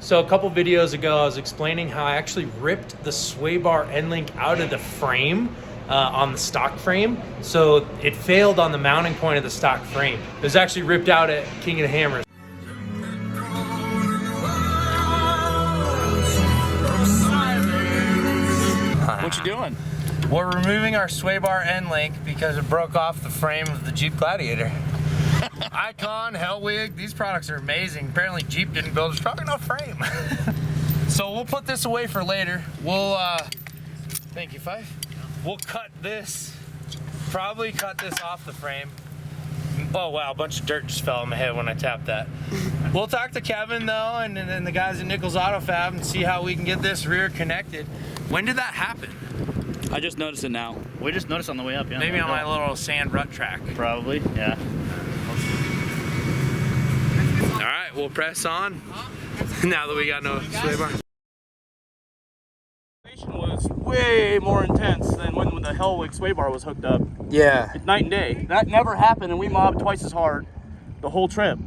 So a couple videos ago, I was explaining how I actually ripped the sway bar end link out of the frame on the stock frame. So it failed on the mounting point of the stock frame. It was actually ripped out at King of the Hammers. What you doing? We're removing our sway bar end link because it broke off the frame of the Jeep Gladiator. Icon, Hellwig, these products are amazing. Apparently Jeep didn't build a strong enough frame. So we'll put this away for later. We'll, thank you, Fife. We'll cut this, probably cut this off the frame. Oh wow, a bunch of dirt just fell on my head when I tapped that. We'll talk to Kevin though, and then the guys at Nichols Auto Fab and see how we can get this rear connected. When did that happen? I just noticed it now. We just noticed on the way up, yeah. Maybe on my little sand rut track. Probably, yeah. All right, we'll press on now that we got no sway bar. Was way more intense than when the Hellwig sway bar was hooked up. Yeah. It's night and day. That never happened, and we mobbed twice as hard the whole trip.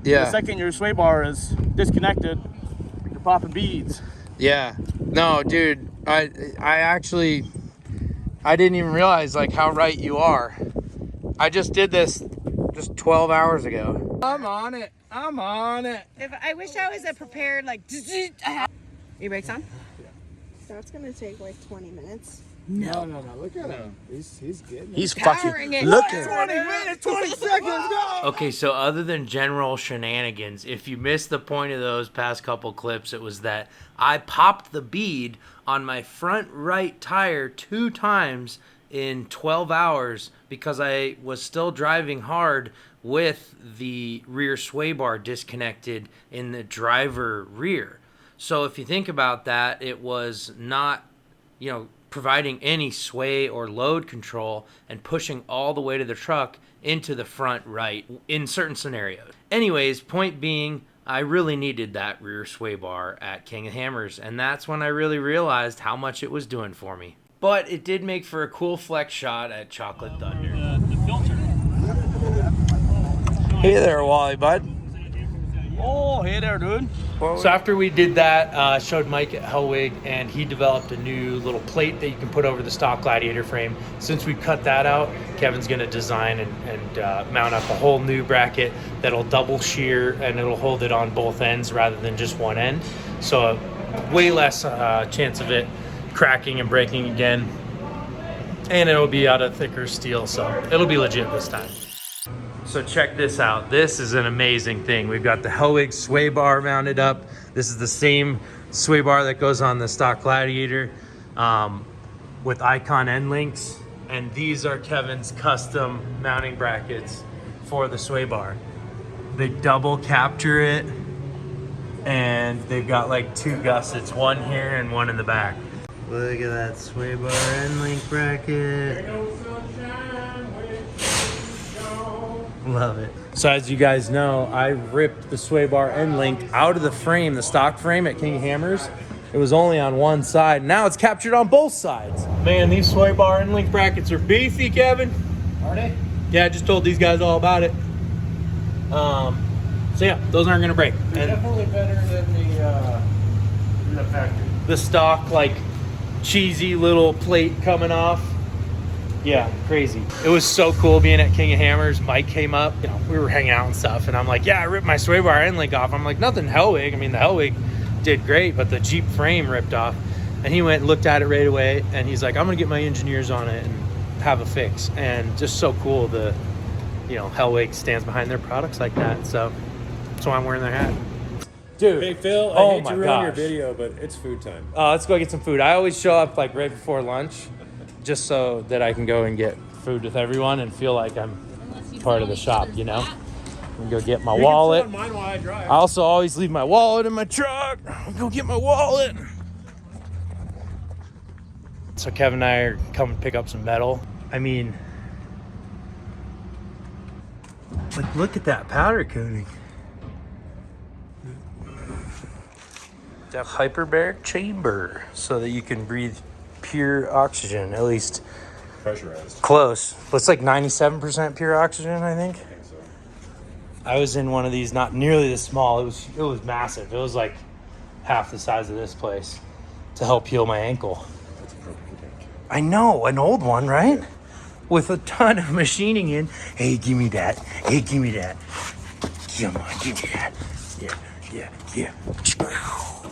Yeah. The second your sway bar is disconnected, you're popping beads. Yeah. No, dude, I didn't even realize like how right you are. I just did this just 12 hours ago. I'm on it. I'm on it. I wish I was prepared, like, your brakes on? That's gonna take like 20 minutes. No. Look at him. He's getting it. He's Powering fucking it. looking. 20 minutes, 20 seconds, go! Okay, so other than general shenanigans, if you missed the point of those past couple clips, it was that I popped the bead on my front right tire 2 times in 12 hours because I was still driving hard with the rear sway bar disconnected in the driver rear. So if you think about that, it was not, providing any sway or load control and pushing all the way to the truck into the front right in certain scenarios. Anyways, point being, I really needed that rear sway bar at King of Hammers, and that's when I really realized how much it was doing for me. But it did make for a cool flex shot at Chocolate Thunder. The filter. Hey there, Wally bud. Oh, hey there, dude. So after we did that, I showed Mike at Hellwig, and he developed a new little plate that you can put over the stock Gladiator frame. Since we cut that out, Kevin's going to design and mount up a whole new bracket that'll double shear, and it'll hold it on both ends rather than just one end. So way less chance of it cracking and breaking again. And it'll be out of thicker steel, so it'll be legit this time. So check this out. This is an amazing thing. We've got the Hellwig sway bar mounted up. This is the same sway bar that goes on the stock Gladiator with Icon end links. And these are Kevin's custom mounting brackets for the sway bar. They double capture it, and they've got like 2 gussets, one here and one in the back. Look at that sway bar end link bracket. Love it. So as you guys know, I ripped the sway bar end link out of the frame, the stock frame at King Hammers. It was only on one side. Now it's captured on both sides. Man, these sway bar end link brackets are beefy, Kevin. Are they? Yeah, I just told these guys all about it. So yeah, those aren't gonna break. They're definitely better than the factory. The stock, like, cheesy little plate coming off. Yeah, crazy. It was so cool being at King of Hammers. Mike came up, we were hanging out and stuff, and I'm like, yeah, I ripped my sway bar end link off. I'm like, nothing Hellwig. I mean, the Hellwig did great, but the Jeep frame ripped off. And he went and looked at it right away, and he's like, I'm gonna get my engineers on it and have a fix. And just so cool, the Hellwig stands behind their products like that. So that's why I'm wearing their hat. Dude. Hey Phil, I hate to ruin your video, but it's food time. Let's go get some food. I always show up like right before lunch, just so that I can go and get food with everyone and feel like I'm part of the shop, And go get my wallet. Mine while I drive. I also always leave my wallet in my truck. Go get my wallet. So Kevin and I are coming to pick up some metal. I mean, like, look at that powder coating. That hyperbaric chamber so that you can breathe pure oxygen, at least Pressurized. close. It's like 97% pure oxygen, I think. I think so. I was in one of these, not nearly this small. It was massive. It was like half the size of this place to help heal my ankle. I know, an old one, right? With a ton of machining in. Hey, give me that. Hey, give me that. Come on, give me that. Yeah.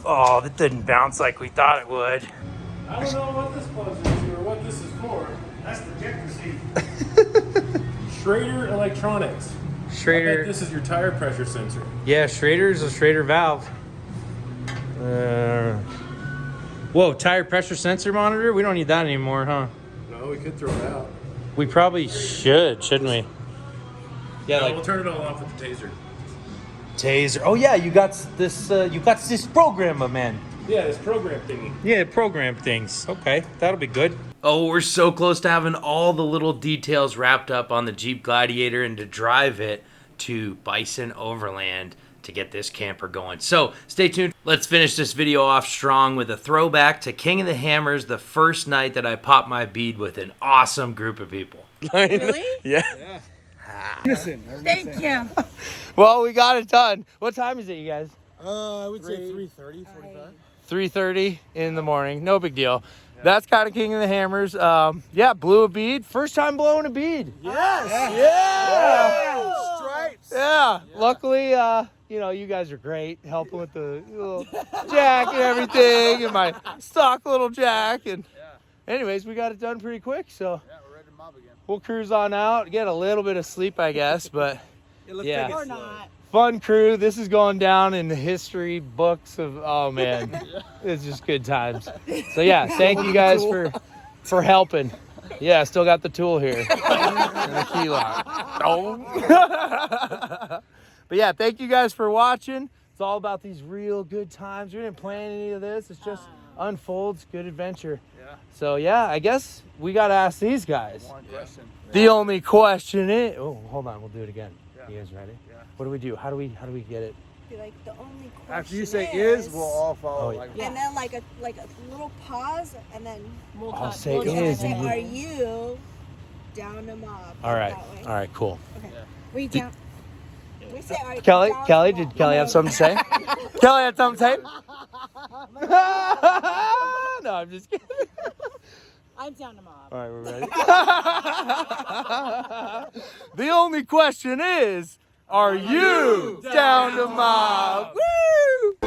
Oh, that didn't bounce like we thought it would. I don't know what this plug is or what this is for. That's the ejector seat. Schrader Electronics. I bet Schrader. this is your tire pressure sensor. Yeah, Schrader's a Schrader valve. Whoa, tire pressure sensor monitor? We don't need that anymore, huh? No, we could throw it out. We probably should, shouldn't we? Yeah, No, like we'll turn it all off with the taser. taser. Oh yeah, you got this program, my man. Yeah, this program thingy. Yeah, program things. Okay, that'll be good. Oh, we're so close to having all the little details wrapped up on the Jeep Gladiator and to drive it to Bison Overland to get this camper going. So stay tuned. Let's finish this video off strong with a throwback to King of the Hammers, the first night that I popped my bead with an awesome group of people. Really? Yeah. Thank you. Well, we got it done. What time is it, you guys? I would say 3:30, 45. 3:30 in the morning. No big deal. That's kind of King of the Hammers. Yeah, blew a bead. First time blowing a bead. Yes! Yeah. Stripes! Yeah. Luckily, you know, you guys are great helping with the little jack and everything and my stock little jack. And anyways, we got it done pretty quick. So Yeah, we're ready to mob again. we'll cruise on out, get a little bit of sleep, I guess. But yeah. Or not. Fun crew. This is going down in the history books of, oh man, it's just good times. So yeah, thank you guys for helping. Yeah, I still got the tool here and the key lock. Oh. But yeah, thank you guys for watching. It's all about these real good times. We didn't plan any of this. It's just unfolds, good adventure. Yeah. So yeah, I guess we got to ask these guys. One question. The only question is, oh, hold on, we'll do it again. Yeah. You guys ready? Yeah. What do? How do we get it? Be like, the only question After you say is, we'll all follow. Oh, like, And then like a little pause, and then I'll say we'll is say, and are you. you down to mob? All right. That way. All right, cool. We down. We say, are you Kelly, down Kelly, to did mob? Kelly have something to say? Kelly had something to say? No, I'm just kidding. I'm down to mob. All right, we're ready. The only question is, are you down to mob? Woo!